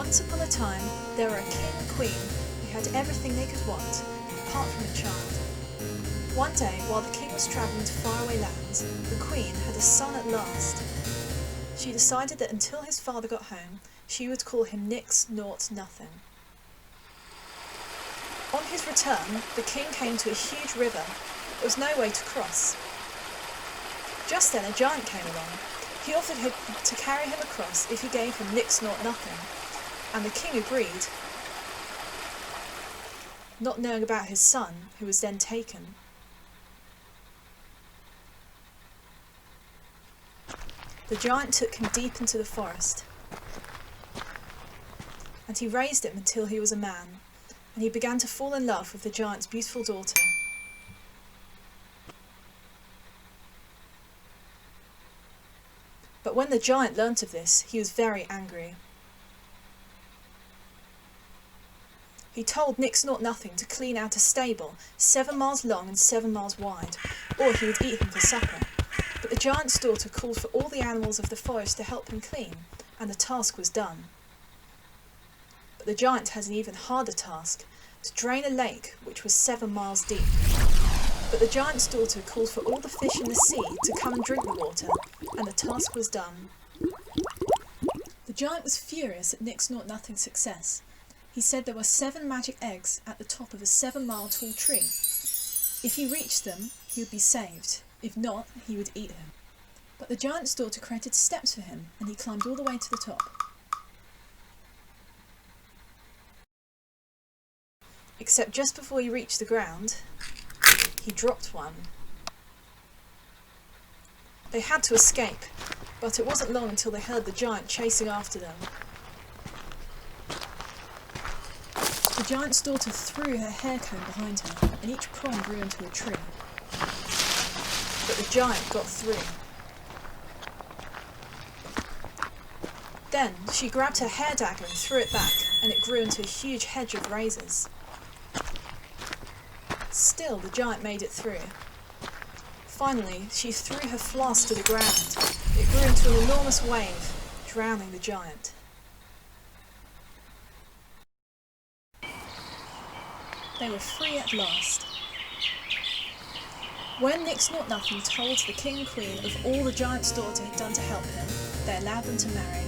Once upon a time, there were a king and queen who had everything they could want, apart from a child. One day, while the king was travelling to faraway lands, the queen had a son at last. She decided that until his father got home, she would call him Nix Nought Nothing. On his return, the king came to a huge river. There was no way to cross. Just then a giant came along. He offered to carry him across if he gave him Nix Nought Nothing, and the king agreed, not knowing about his son, who was then taken. The giant took him deep into the forest, and he raised him until he was a man, and he began to fall in love with the giant's beautiful daughter. But when the giant learnt of this, he was very angry. He told Nix Nought Nothing to clean out a stable 7 miles long and 7 miles wide, or he would eat him for supper. But the giant's daughter called for all the animals of the forest to help him clean, and the task was done. But the giant had an even harder task, to drain a lake which was 7 miles deep. But the giant's daughter called for all the fish in the sea to come and drink the water, and the task was done. The giant was furious at Nix Nought Nothing's success. He said there were 7 magic eggs at the top of a 7-mile tall tree. If he reached them, he would be saved. If not, he would eat him. But the giant's daughter created steps for him, and he climbed all the way to the top. Except just before he reached the ground, he dropped one. They had to escape, but it wasn't long until they heard the giant chasing after them. The giant's daughter threw her hair comb behind her, and each prong grew into a tree. But the giant got through. Then she grabbed her hair dagger and threw it back, and it grew into a huge hedge of razors. Still, the giant made it through. Finally, she threw her flask to the ground. It grew into an enormous wave, drowning the giant. They were free at last. When Nix Nought Nothing told the king and queen of all the giant's daughter had done to help him, they allowed them to marry.